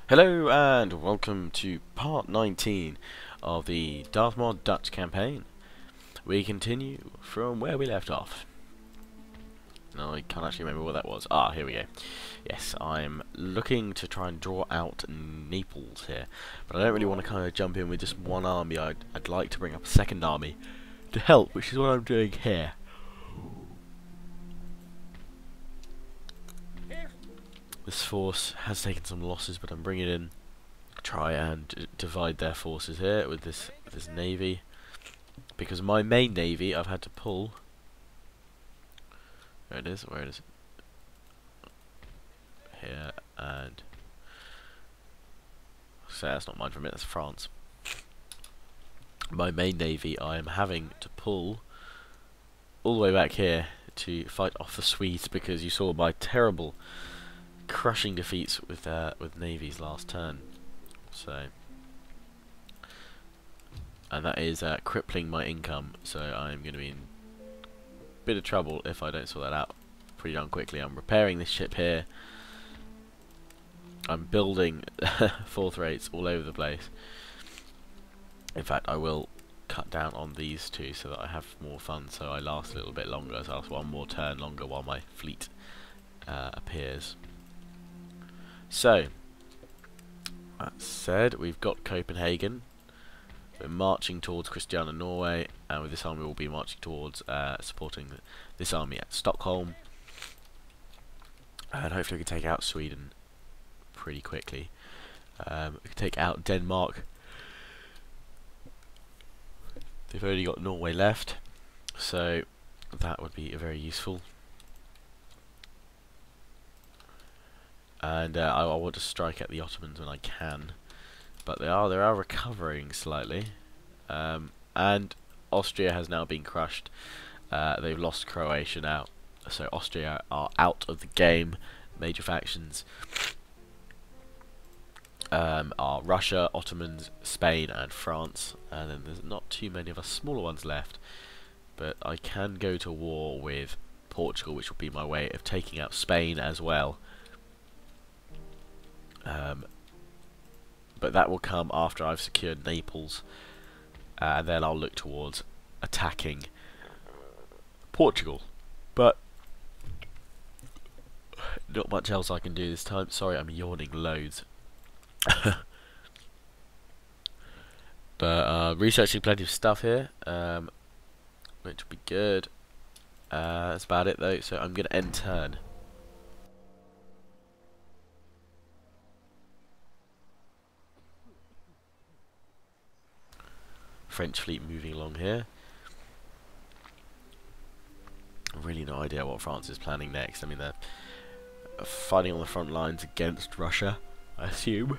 Hello and welcome to part 19 of the Darthmod Dutch campaign. We continue from where we left off. Now I can't actually remember what that was. Ah, here we go. Yes, I'm looking to try and draw out Naples here, but I don't really want to kind of jump in with just one army. I'd like to bring up a second army to help, which is what I'm doing here. This force has taken some losses, but I'm bringing in try and divide their forces here with this navy, because my main navy I've had to pull. Where it is? Here, and so that's not mine for a minute. That's France. My main navy I am having to pull all the way back here to fight off the Swedes, because you saw my terrible crushing defeats with navies last turn. So, and that is crippling my income, so I'm going to be in a bit of trouble if I don't sort that out pretty darn quickly. I'm repairing this ship here. I'm building fourth rates all over the place. In fact, I will cut down on these two so that I have more fun, so I last a little bit longer, so I'll last one more turn longer while my fleet appears. So, that said, we've got Copenhagen. We're marching towards Christiania, Norway, and with this army we'll be marching towards supporting this army at Stockholm. And hopefully we can take out Sweden pretty quickly. We can take out Denmark. They've only got Norway left, so that would be very useful. And I want to strike at the Ottomans when I can, but they are recovering slightly, and Austria has now been crushed. They've lost Croatia now, so Austria are out of the game. Major factions are Russia, Ottomans, Spain, and France, and then there's not too many of us smaller ones left. But I can go to war with Portugal, which will be my way of taking out Spain as well. But that will come after I've secured Naples, and then I'll look towards attacking Portugal. But not much else I can do this time. Sorry, I'm yawning loads. But researching plenty of stuff here, which will be good. That's about it though, so I'm going to end turn. French fleet moving along here. Really no idea what France is planning next. I mean, they're fighting on the front lines against Russia, I assume.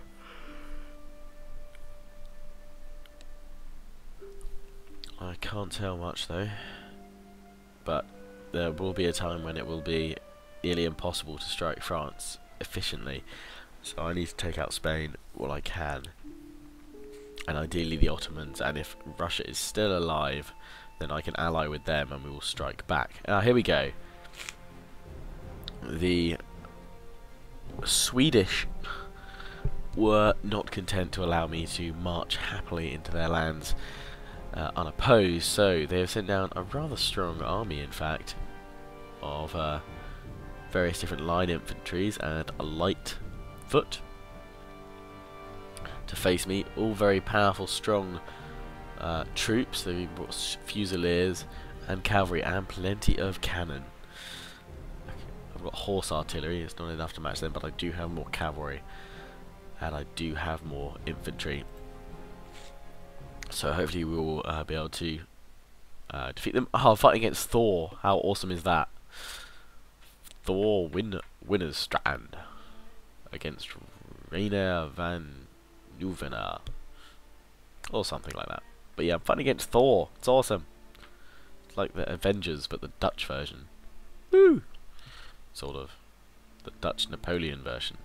I can't tell much though, but there will be a time when it will be nearly impossible to strike France efficiently, so I need to take out Spain while I can, and ideally the Ottomans, and if Russia is still alive then I can ally with them and we will strike back. Here we go. The Swedish were not content to allow me to march happily into their lands unopposed, so they have sent down a rather strong army, in fact, of various different line infantries and a light foot to face me. All very powerful, strong troops. They've brought fusiliers and cavalry and plenty of cannon. I've got horse artillery, it's not enough to match them, but I do have more cavalry and I do have more infantry, so hopefully we will be able to defeat them. Oh, I'm fighting against Thor. How awesome is that? Thor Winner's Strand against Rainer van Nieuwenaar or something like that. But yeah, I'm fighting against Thor. It's awesome. It's like the Avengers, but the Dutch version. Woo! Sort of. The Dutch Napoleon version.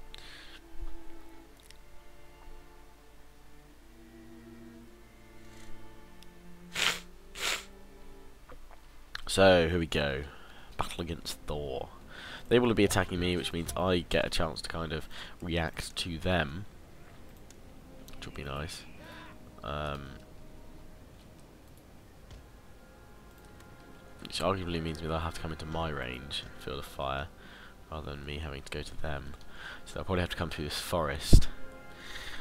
So, here we go. Battle against Thor. They will be attacking me, which means I get a chance to kind of react to them. which will be nice. Which arguably means they'll have to come into my range, field of fire, rather than me having to go to them. So they'll probably have to come through this forest.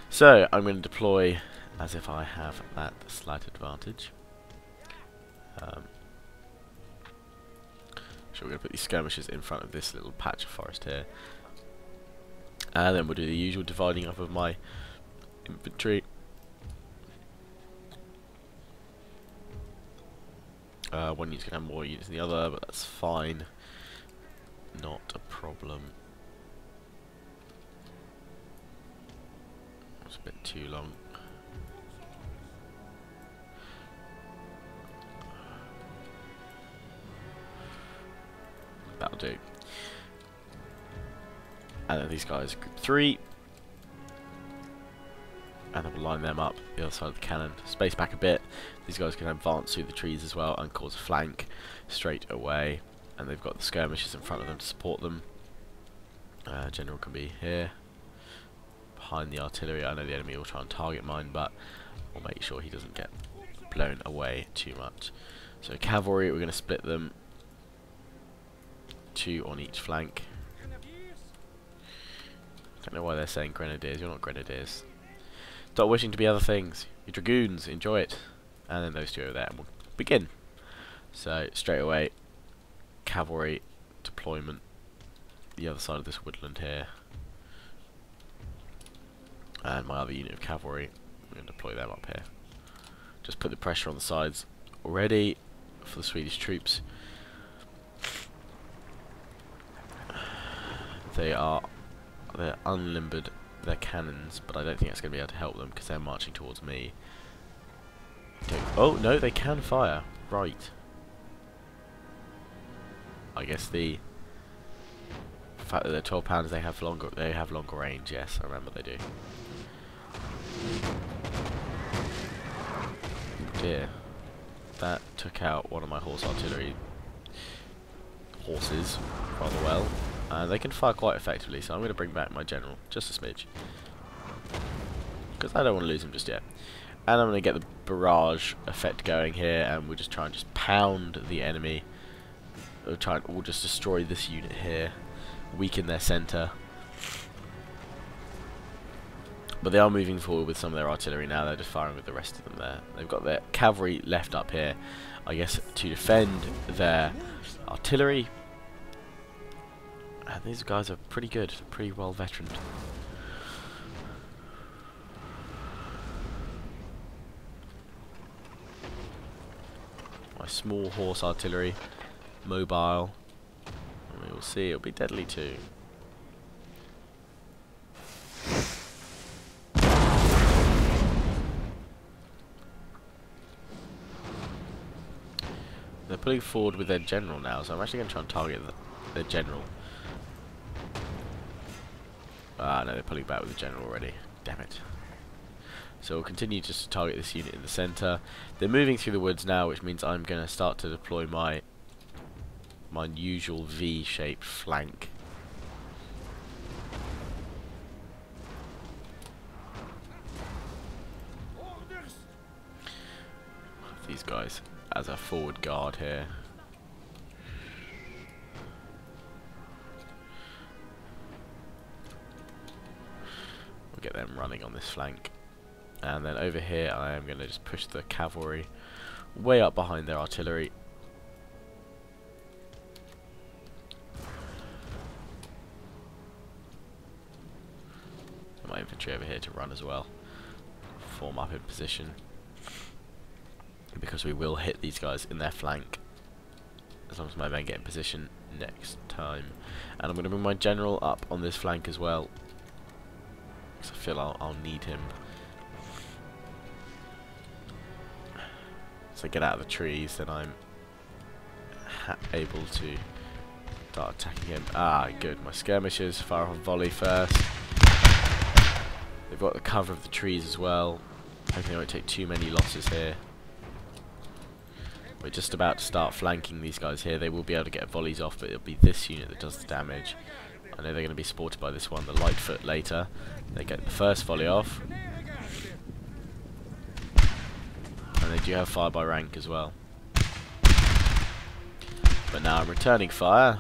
So I'm going to deploy as if I have that slight advantage. So we're going to put these skirmishers in front of this little patch of forest here. And then we'll do the usual dividing up of my infantry. One unit's going to have more units than the other, but that's fine. Not a problem. It's a bit too long. That'll do. And then these guys, group 3. And then we'll line them up the other side of the cannon. Space back a bit. These guys can advance through the trees as well and cause a flank straight away. And they've got the skirmishers in front of them to support them. General can be here, behind the artillery. I know the enemy will try and target mine, but we'll make sure he doesn't get blown away too much. So cavalry, we're going to split them 2 on each flank. Don't know why they're saying grenadiers. You're not grenadiers. Stop wishing to be other things. You're dragoons. Enjoy it. And then those 2 over there, and we'll begin. So straight away, cavalry deployment. The other side of this woodland here, and my other unit of cavalry. I'm going to deploy them up here. Just put the pressure on the sides already for the Swedish troops. They're unlimbered their cannons, but I don't think that's going to be able to help them because they're marching towards me. Oh no, they can fire. Right. I guess the fact that they're 12 pounds, they have longer range. Yes, I remember they do. Dear, that took out one of my horse artillery horses rather well. They can fire quite effectively, so I'm going to bring back my general just a smidge because I don't want to lose him just yet. And I'm going to get the barrage effect going here, and we'll just try and just pound the enemy. We'll just destroy this unit here, weaken their centre. But they are moving forward with some of their artillery now. They're just firing with the rest of them there. They've got their cavalry left up here, I guess, to defend their artillery. And these guys are pretty good, pretty well veteraned. My small horse artillery, mobile, and we will see it'll be deadly too. They're pulling forward with their general now, so I'm actually going to try and target their general. Ah, no, they're pulling back with the general already. Damn it. So we'll continue just to target this unit in the centre. They're moving through the woods now, which means I'm going to start to deploy my usual V-shaped flank. These guys as a forward guard here. We'll get them running on this flank. And then over here I am going to just push the cavalry way up behind their artillery. My infantry over here to run as well. Form up in position, because we will hit these guys in their flank as long as my men get in position next time. And I'm going to bring my general up on this flank as well, because I feel I'll need him. So get out of the trees, then I'm able to start attacking him. Ah, good. My skirmishers fire on volley first. They've got the cover of the trees as well. Hoping I won't take too many losses here. We're just about to start flanking these guys here. They will be able to get volleys off, but it'll be this unit that does the damage. I know they're going to be supported by this one, the Lightfoot, later. They get the first volley off. do have fire by rank as well. But now I'm returning fire.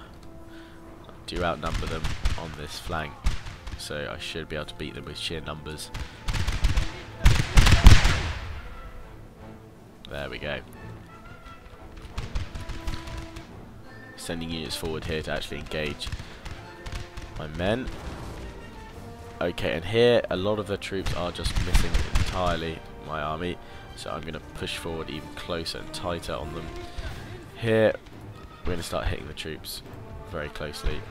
I do outnumber them on this flank, so I should be able to beat them with sheer numbers. There we go. Sending units forward here to actually engage my men. Okay, and here a lot of the troops are just missing entirely my army, so I'm going to push forward even closer and tighter on them. Here we're going to start hitting the troops very closely.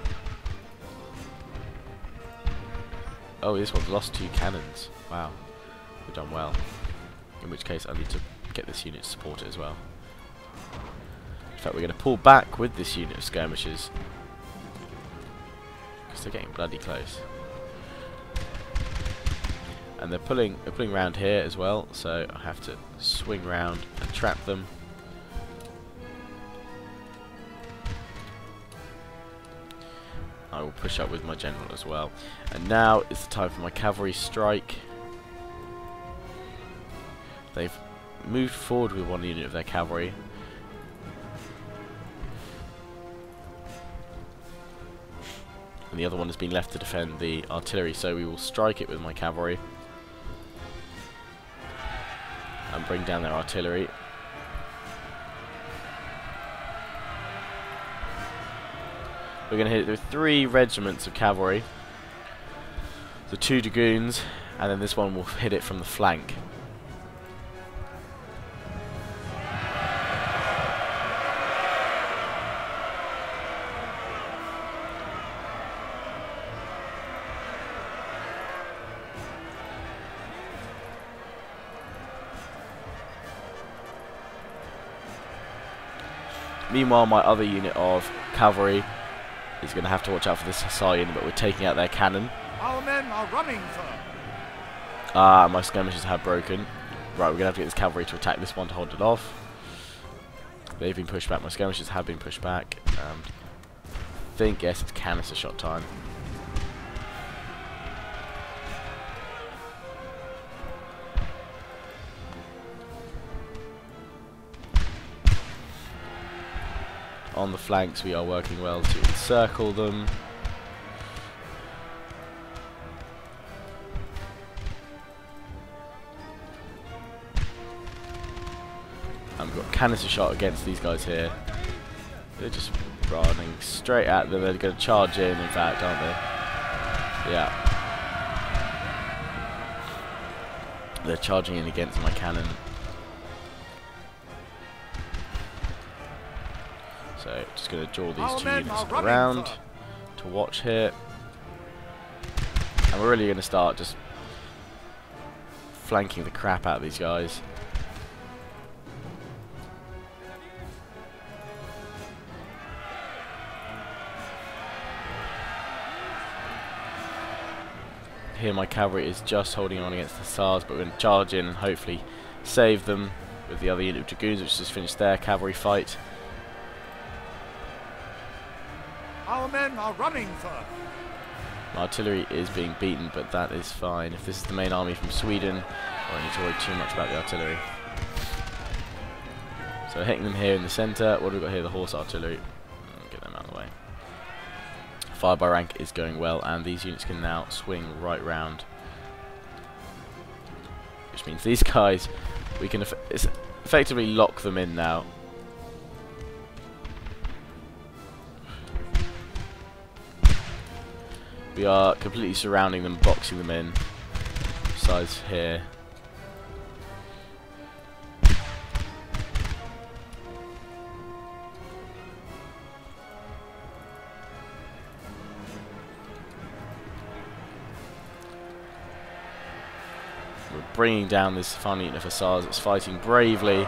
Oh, this one's lost 2 cannons. Wow, we've done well. In which case I need to get this unit to support it as well. In fact, we're going to pull back with this unit of skirmishers because they're getting bloody close. And they're pulling round here as well, so I have to swing round and trap them. I will push up with my general as well. And now is the time for my cavalry strike. They've moved forward with 1 unit of their cavalry. And the other one has been left to defend the artillery, so we will strike it with my cavalry and bring down their artillery. We're going to hit it with 3 regiments of cavalry, the 2 dragoons, and then this one will hit it from the flank. Meanwhile, my other unit of cavalry is going to have to watch out for this hussar unit, but we're taking out their cannon. Our men are running, sir. Ah, my skirmishers have broken. Right, we're going to have to get this cavalry to attack this one to hold it off. They've been pushed back. My skirmishers have been pushed back. I think, yes, it's canister shot time. On the flanks we are working well to encircle them. And we've got canister shot against these guys here. They're just running straight at them. They're going to charge in fact, aren't they? Yeah. They're charging in against my cannon. So, just going to draw these 2 units around to watch here. And we're really going to start just flanking the crap out of these guys. Here my cavalry is just holding on against the hussars, but we're going to charge in and hopefully save them with the other unit of dragoons, which just finished their cavalry fight. Our men are running, sir. My artillery is being beaten, but that is fine. If this is the main army from Sweden, I don't need to worry too much about the artillery. So hitting them here in the centre. What have we got here? The horse artillery. Get them out of the way. Fire by rank is going well, and these units can now swing right round. Which means these guys, we can effectively lock them in now. We are completely surrounding them, boxing them in. Besides here. We're bringing down this final unit of hussars that's fighting bravely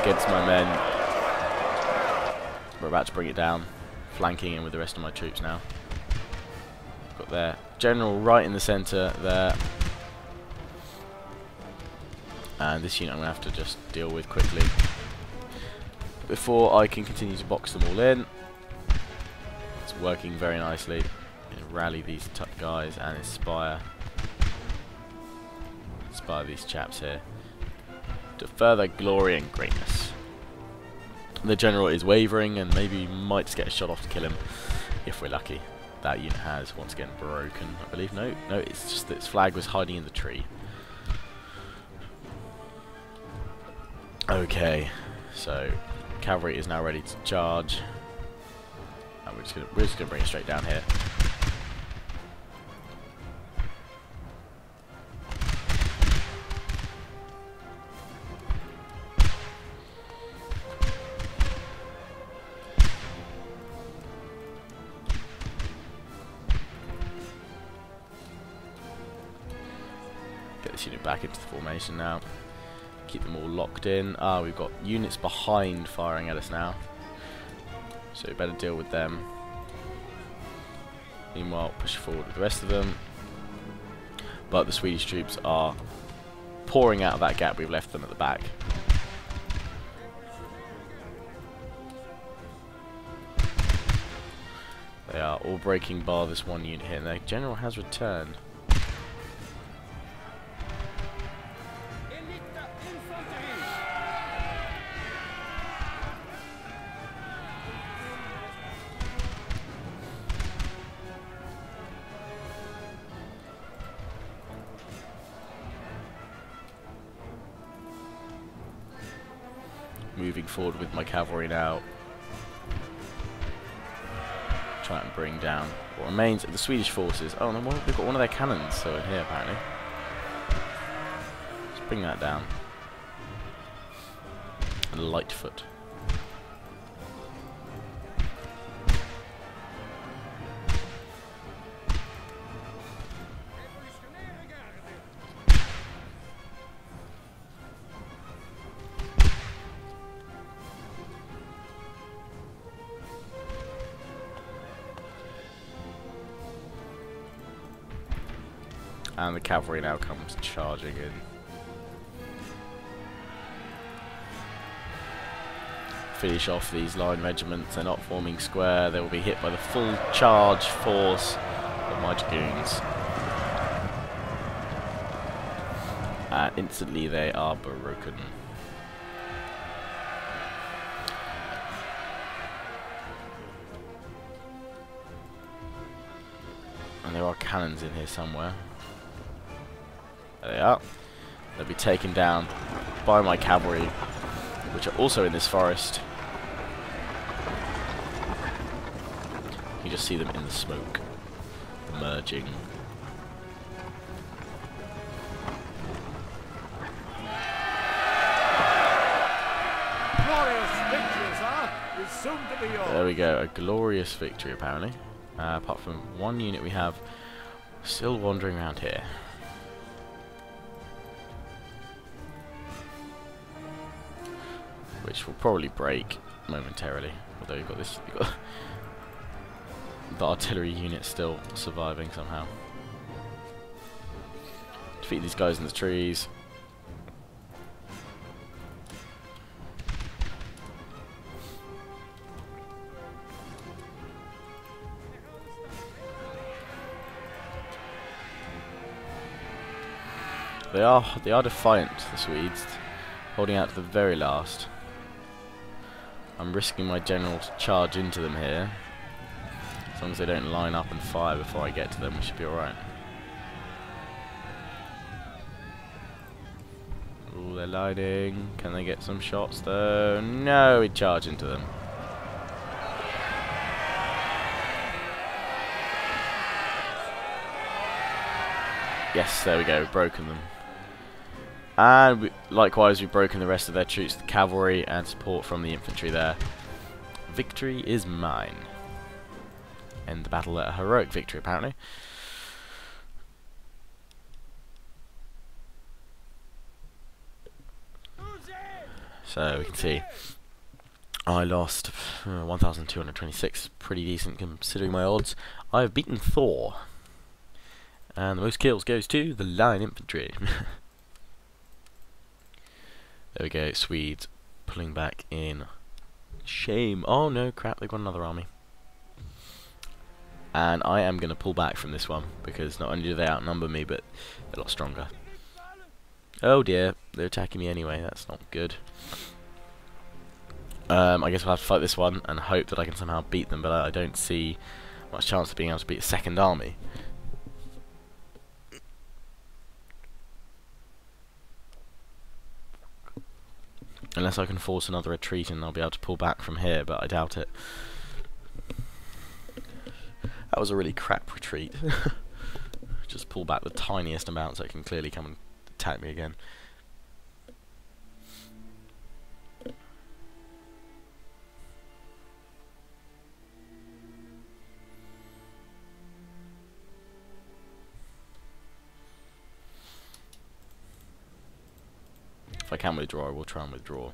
against my men. We're about to bring it down, flanking in with the rest of my troops now. Got their general right in the centre there, and this unit I'm going to have to just deal with quickly before I can continue to box them all in. It's working very nicely. Rally these guys and inspire these chaps here. to further glory and greatness. The general is wavering and maybe might just get a shot off to kill him if we're lucky. That unit has once again broken, I believe. No, it's just that its flag was hiding in the tree. Okay, so cavalry is now ready to charge. And we're just gonna bring it straight down here. Get this unit back into the formation now. Keep them all locked in. Ah, we've got units behind firing at us now, so we better deal with them. Meanwhile, push forward with the rest of them. But the Swedish troops are pouring out of that gap we've left them at the back. They are all breaking bar this one unit here, and their general has returned. Moving forward with my cavalry now. Try and bring down what remains of the Swedish forces. Oh no, we've got one of their cannons so in here apparently. Let's bring that down. And Lightfoot. And the cavalry now comes charging in. Finish off these line regiments. They're not forming square. They will be hit by the full charge force of my dragoons. And instantly they are broken. And there are cannons in here somewhere. There they are. They'll be taken down by my cavalry, which are also in this forest. You just see them in the smoke, emerging. Glorious victory, sir, is soon to be yours. There we go, a glorious victory apparently. Apart from one unit we have still wandering around here. Which will probably break momentarily. Although you've got this, you've got the artillery unit still surviving somehow. Defeat these guys in the trees. They are defiant, the Swedes, holding out to the very last. I'm risking my general to charge into them here. As long as they don't line up and fire before I get to them, we should be alright. Ooh, they're lining. Can they get some shots though? No, we charge into them. Yes, there we go, we've broken them. And likewise, we've broken the rest of their troops, the cavalry and support from the infantry there. Victory is mine. End the battle at a heroic victory, apparently. So we can see I lost 1,226, pretty decent considering my odds. I have beaten Thor. And the most kills goes to the line infantry. There we go, Swedes pulling back in. Shame. Oh no, crap, they've got another army. And I am going to pull back from this one, because not only do they outnumber me, but they're a lot stronger. Oh dear, they're attacking me anyway, that's not good. I guess we'll have to fight this one and hope that I can somehow beat them, but I don't see much chance of being able to beat a second army. Unless I can force another retreat and I'll be able to pull back from here, but I doubt it. That was a really crap retreat. Just pull back the tiniest amount so it can clearly come and attack me again. If I can withdraw, I will try and withdraw.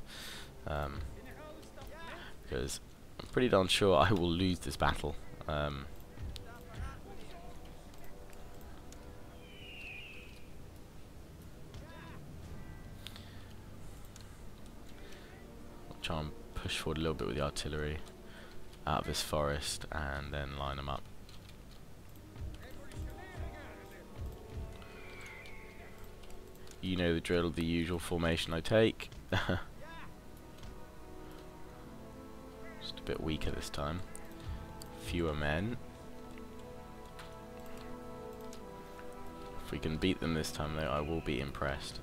Because I'm pretty darn sure I will lose this battle. I'll try and push forward a little bit with the artillery out of this forest and then line them up. You know the drill, the usual formation I take. Just a bit weaker this time. Fewer men. If we can beat them this time though, I will be impressed.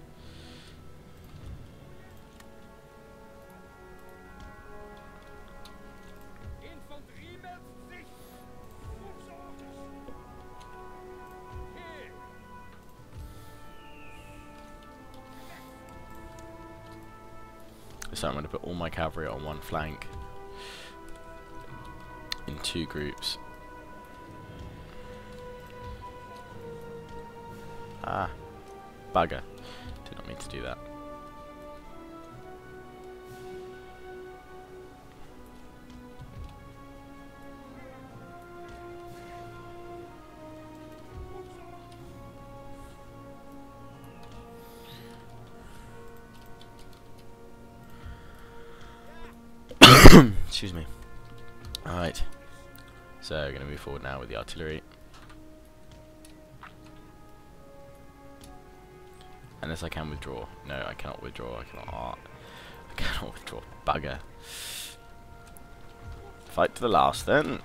So I'm going to put all my cavalry on one flank in 2 groups. Ah, bugger. Did not mean to do that. Excuse me. Alright. So, we're going to move forward now with the artillery. Unless I can withdraw. No, I cannot withdraw. I cannot withdraw. Bugger. Fight to the last then.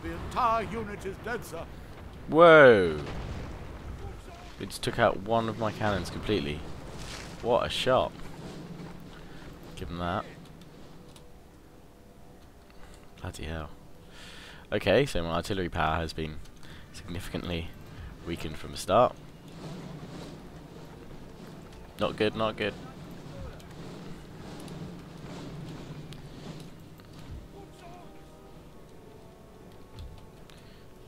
The entire unit is dead, sir. Whoa! It just took out one of my cannons completely. What a shot. Give them that. Bloody hell. Okay, so my artillery power has been significantly weakened from the start. Not good, not good.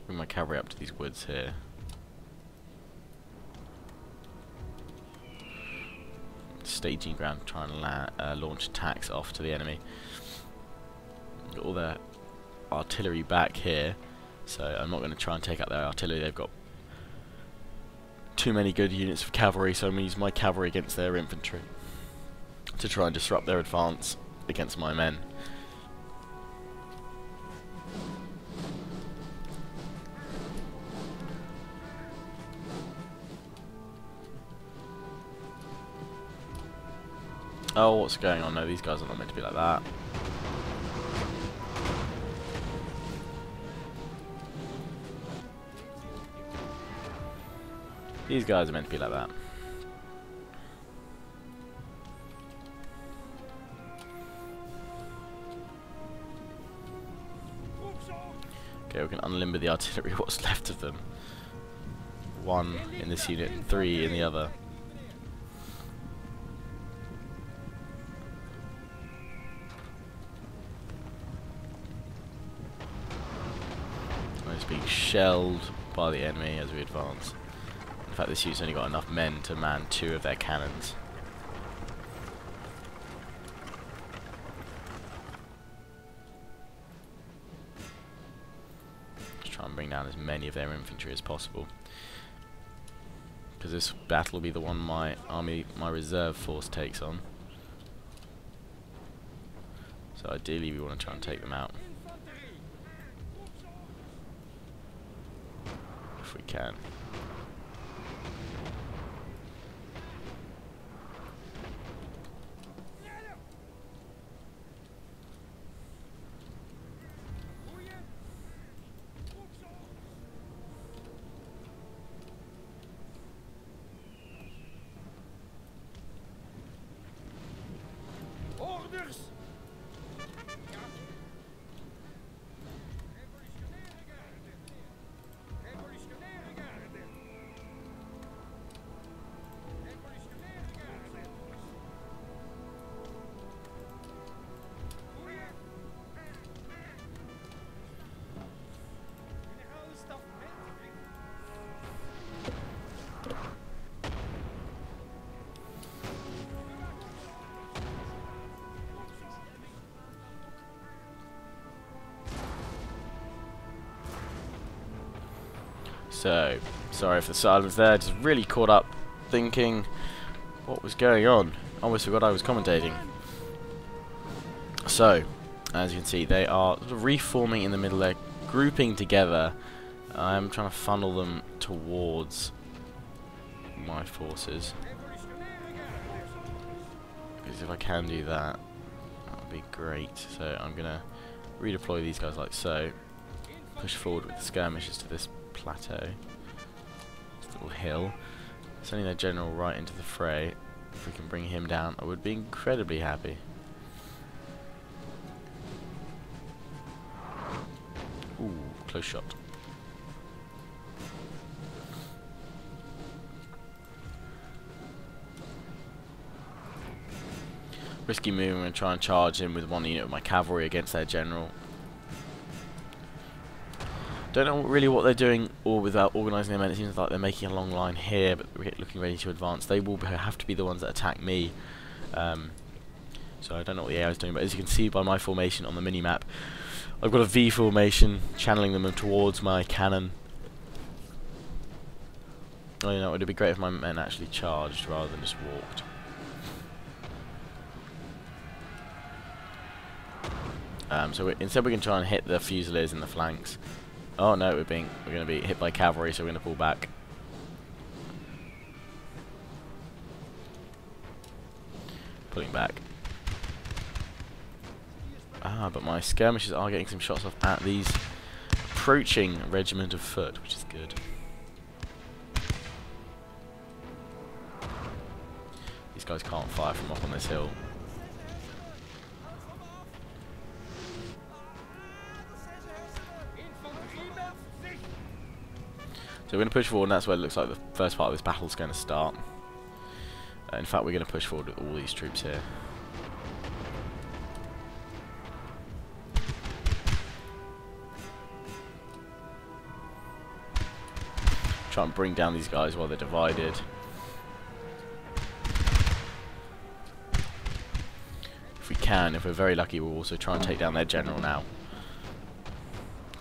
Bring my cavalry up to these woods here. Staging ground to try and launch attacks off to the enemy. Got all their artillery back here, so I'm not going to try and take out their artillery. They've got too many good units of cavalry, so I'm going to use my cavalry against their infantry to try and disrupt their advance against my men. Oh, what's going on? No, these guys are not meant to be like that. These guys are meant to be like that. Okay, we can unlimber the artillery, what's left of them. 1 in this unit, 3 in the other. Being shelled by the enemy as we advance. In fact, this unit's only got enough men to man 2 of their cannons. Just try and bring down as many of their infantry as possible. because this battle will be the one my reserve force takes on. So ideally we want to try and take them out if we can. So, sorry for the silence there, just really caught up thinking what was going on. Almost forgot I was commentating. So, as you can see, they are sort of reforming in the middle, they're grouping together. I'm trying to funnel them towards my forces. Because if I can do that, that would be great. So I'm going to redeploy these guys like so. Push forward with the skirmishers to this plateau, this little hill, sending their general right into the fray. If we can bring him down, I would be incredibly happy. Ooh, close shot. Risky move, I'm going to try and charge him with one unit of my cavalry against their general. Don't know really what they're doing or without organising their men. It seems like they're making a long line here, but we're looking ready to advance. They will have to be the ones that attack me. So I don't know what the AI is doing, but as you can see by my formation on the mini-map, I've got a V formation, channeling them towards my cannon. Oh, you know, it would be great if my men actually charged rather than just walked. So instead we can try and hit the Fusiliers in the flanks. Oh no, we're going to be hit by cavalry, so we're going to pull back. Pulling back. Ah, but my skirmishers are getting some shots off at these approaching regiment of foot, which is good. These guys can't fire from up on this hill. So we're going to push forward, and that's where it looks like the first part of this battle is going to start. In fact, we're going to push forward with all these troops here. Try and bring down these guys while they're divided. If we can, if we're very lucky, we'll also try and take down their general now.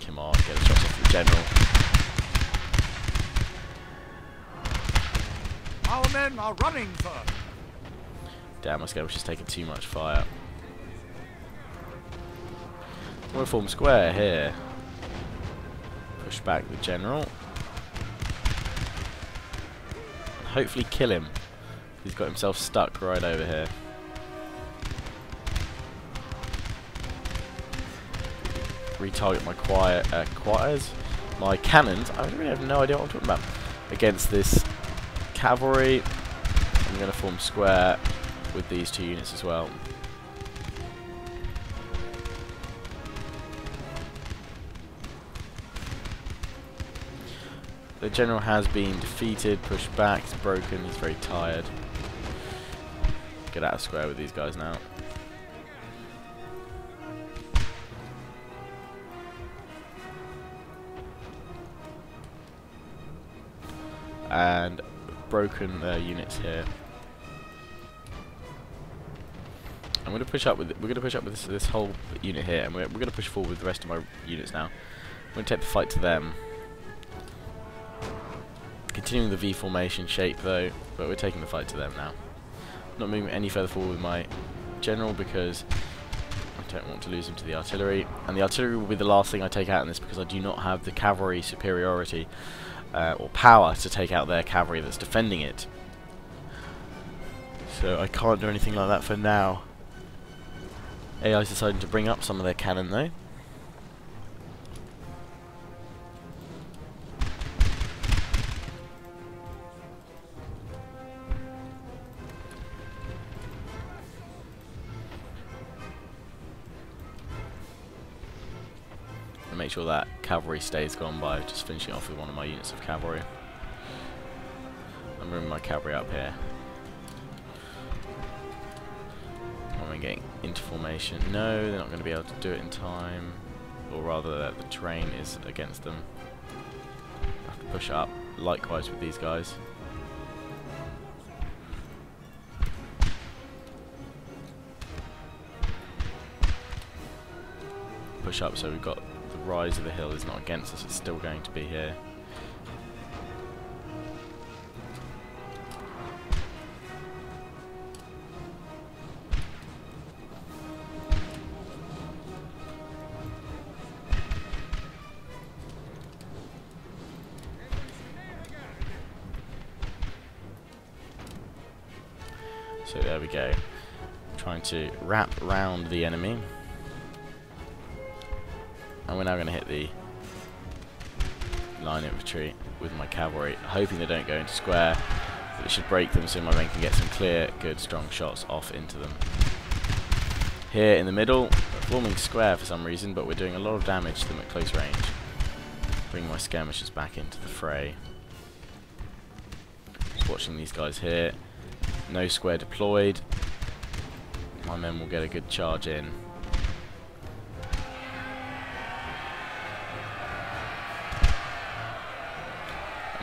Come on, get a shot off the general. Our men are running, sir. Damn, my skirmishers taking too much fire. I'm going to form square here. Push back the general. Hopefully kill him. He's got himself stuck right over here. Retarget my quarters. My cannons. I really have no idea what I'm talking about. Against this cavalry. I'm going to form square with these two units as well. The general has been defeated, pushed back, he's broken, he's very tired. Get out of square with these guys now. And broken units here. I'm going to push up with this whole unit here, and we're going to push forward with the rest of my units now. I'm going to take the fight to them. continuing the V formation shape though, but we're taking the fight to them now. Not moving any further forward with my general because I don't want to lose him to the artillery, and the artillery will be the last thing I take out in this because I do not have the cavalry superiority or power to take out their cavalry that's defending it. So I can't do anything like that for now. AI's deciding to bring up some of their cannon though. Make sure that cavalry stays gone by just finishing off with one of my units of cavalry. I'm moving my cavalry up here. I'm getting into formation. No, they're not going to be able to do it in time, or rather the terrain is against them. I have to push up. Likewise with these guys. Push up so we've got the rise of the hill is not against us, it's still going to be here. So there we go. Trying to wrap round the enemy. And we're now going to hit the line infantry with my cavalry, hoping they don't go into square. But it should break them so my men can get some clear, good, strong shots off into them. Here in the middle, we're forming square for some reason, but we're doing a lot of damage to them at close range. Bring my skirmishers back into the fray. Just watching these guys here. No square deployed. My men will get a good charge in.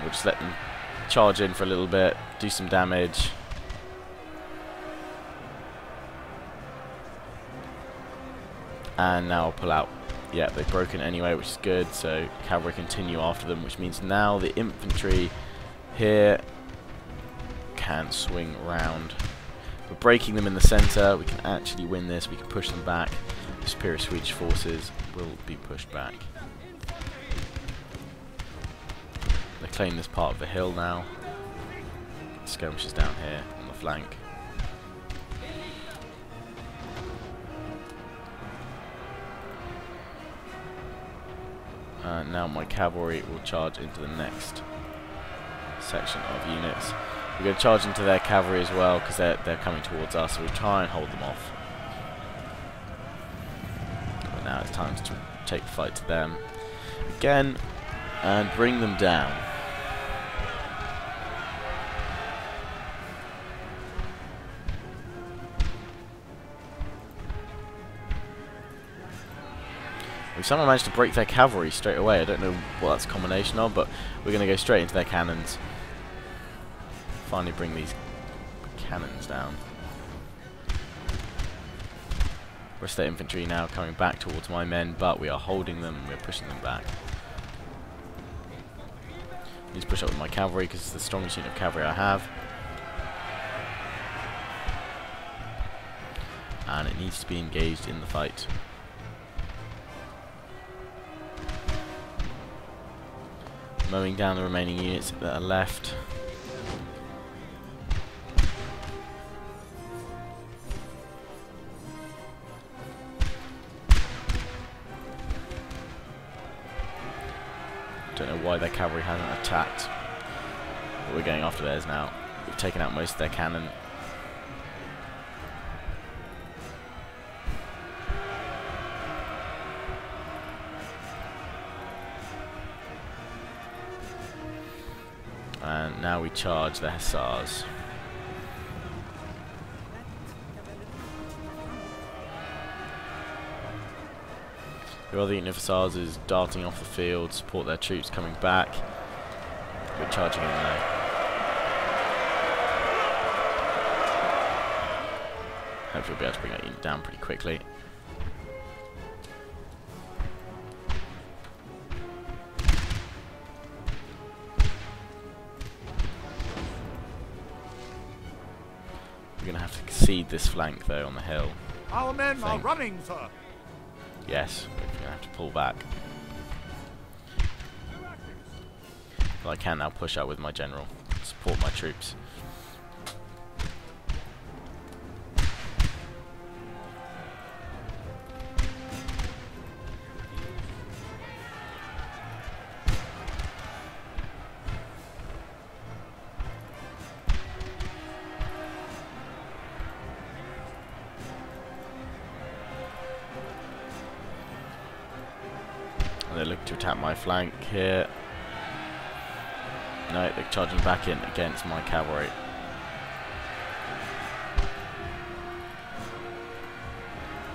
We'll just let them charge in for a little bit, do some damage. And now I'll pull out. Yeah, they've broken anyway, which is good, so cavalry continue after them, which means now the infantry here can swing round. We're breaking them in the centre, we can actually win this, we can push them back. The superior Swedish forces will be pushed back. They claim this part of the hill now. Skirmishers down here on the flank. Now my cavalry will charge into the next section of units. We're going to charge into their cavalry as well because they're coming towards us, so we'll try and hold them off. But now it's time to take the fight to them again and bring them down. We somehow managed to break their cavalry straight away. I don't know what that's a combination of, but we're going to go straight into their cannons. Finally bring these cannons down. Rest of their infantry now coming back towards my men, but we are holding them and we're pushing them back. Need to push up with my cavalry because it's the strongest unit of cavalry I have. And it needs to be engaged in the fight. Mowing down the remaining units that are left. Don't know why their cavalry hasn't attacked, but we're going after theirs now. We've taken out most of their cannon. And now we charge the hussars. The other unit of hussars is darting off the field, support their troops coming back. We're charging in now. Hopefully we'll be able to bring that unit down pretty quickly. concede this flank though on the hill. Our men are running, sir. Yes, we're going to have to pull back. But I can now push out with my general, support my troops. They look to attack my flank here. No, they're charging back in against my cavalry.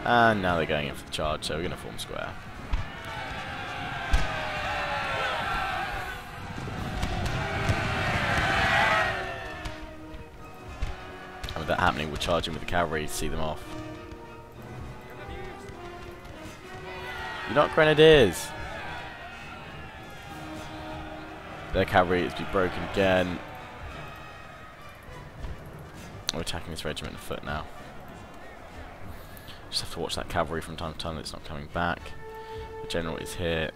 And now they're going in for the charge, so we're going to form square. And with that happening, we're charging with the cavalry to see them off. You're not grenadiers! Their cavalry is to be broken again. We're attacking this regiment of foot now. Just have to watch that cavalry from time to time that's not coming back. The general is here.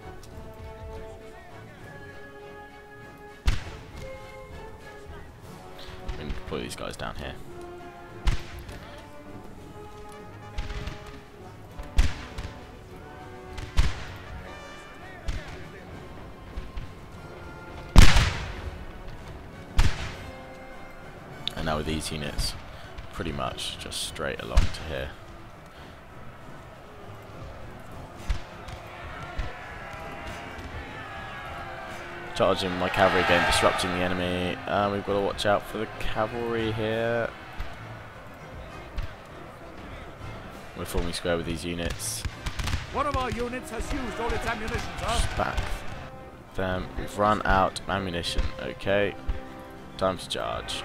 I'm going to deploy these guys down here. And now with these units, pretty much just straight along to here. Charging my cavalry again, disrupting the enemy. We've got to watch out for the cavalry here. We're forming square with these units. One of our units has used all its ammunition, sir. Just back them. We've run out of ammunition. Okay, time to charge.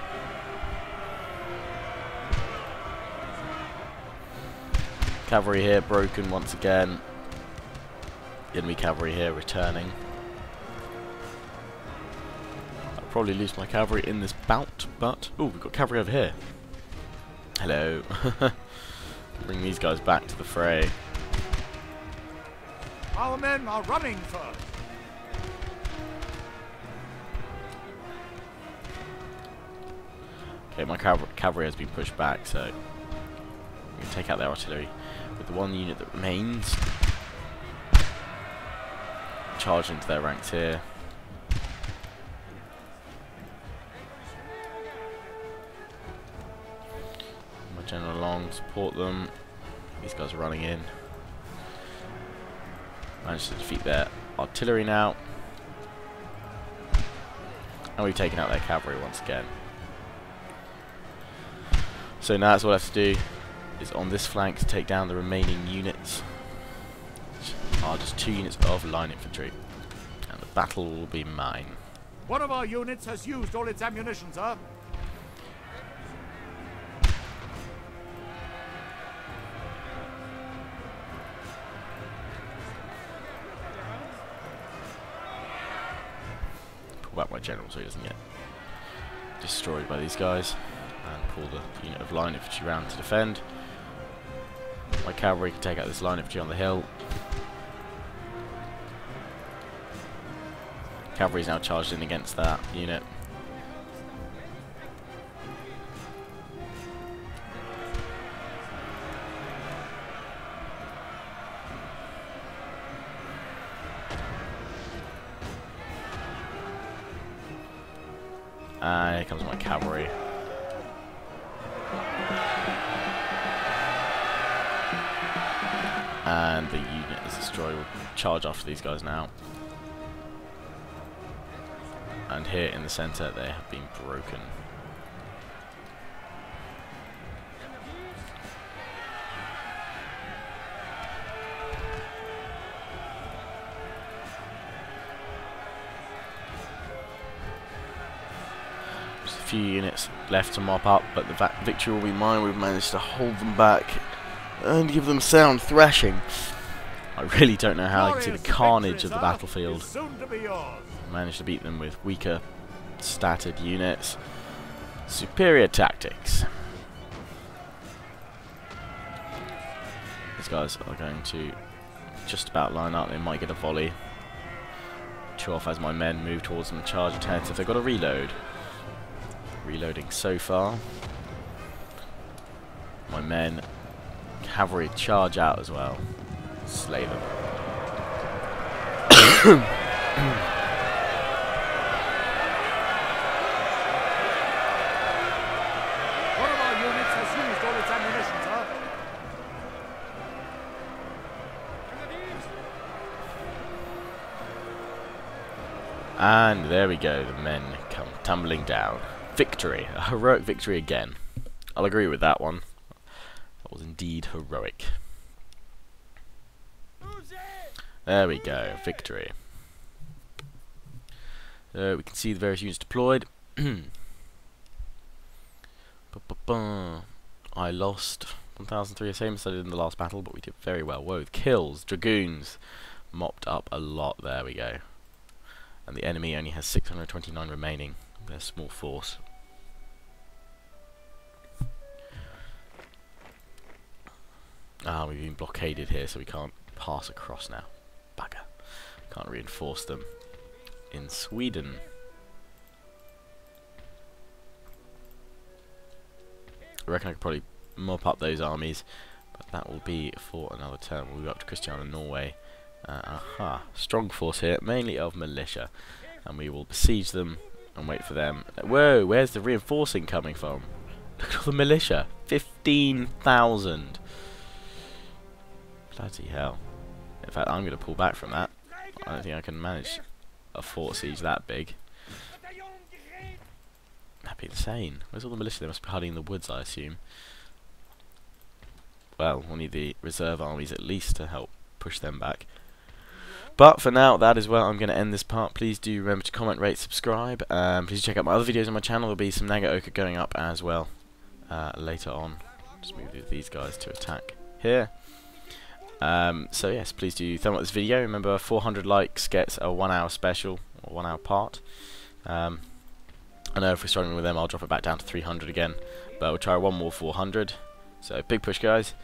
Cavalry here broken once again. Enemy cavalry here returning. I'll probably lose my cavalry in this bout, but oh, we've got cavalry over here. Hello. Bring these guys back to the fray. Our men are running, sir. Okay, my cavalry has been pushed back, so we can take out their artillery. With the one unit that remains, charge into their ranks here. My general along, support them. These guys are running in. Managed to defeat their artillery now. And we've taken out their cavalry once again. So now that's all I have to do, is on this flank to take down the remaining units, which are just 2 units of line infantry, and the battle will be mine. One of our units has used all its ammunition, sir. Pull back my general so he doesn't get destroyed by these guys, and pull the unit of line infantry round to defend. My cavalry can take out this line infantry on the hill. Cavalry is now charged in against that unit. And here comes my cavalry. And the unit is destroyed. We'll charge after these guys now. And here in the centre they have been broken. Just a few units left to mop up, but the victory will be mine. We've managed to hold them back and give them a sound thrashing. I really don't know how. I can see the carnage of the battlefield. Managed to beat them with weaker statted units. Superior tactics. These guys are going to just about line up. They might get a volley. Chew off as my men move towards them and charge attentive. They've got a reload. Reloading so far. My men, cavalry, charge out as well. Slay them. One of our units has used all its ammunition, sir. And there we go, the men come tumbling down. Victory, a heroic victory again. I'll agree with that one. That was indeed heroic. There we go, victory. We can see the various units deployed. I lost 1,003 same as I did in the last battle, but we did very well. Whoa, kills, dragoons, mopped up a lot. There we go. And the enemy only has 629 remaining. Their small force. Ah, we've been blockaded here, so we can't pass across now. Bugger. Can't reinforce them in Sweden. I reckon I could probably mop up those armies, but that will be for another turn. We'll go up to Christiana, Norway. Aha, strong force here, mainly of militia, and we will besiege them and wait for them. Whoa, where's the reinforcing coming from? Look at all the militia, 15,000. Bloody hell. In fact, I'm going to pull back from that. I don't think I can manage a fort siege that big. That'd be insane. Where's all the militia? They must be hiding in the woods, I assume. Well, we'll need the reserve armies at least to help push them back. But for now, that is where I'm going to end this part. Please do remember to comment, rate, subscribe. Please check out my other videos on my channel. There'll be some Naga Oka going up as well later on. Just move these guys to attack here. So yes, please do thumb up this video. Remember, 400 likes gets a 1 hour special, or 1 hour part. I know if we're struggling with them, I'll drop it back down to 300 again. But we'll try one more 400. So big push, guys.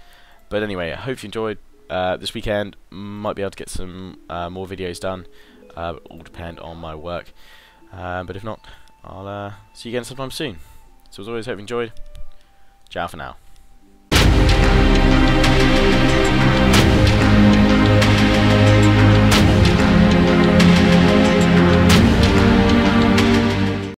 But anyway, I hope you enjoyed. This weekend might be able to get some more videos done. It all depend on my work. But if not, I'll see you again sometime soon. So as always, hope you enjoyed. Ciao for now.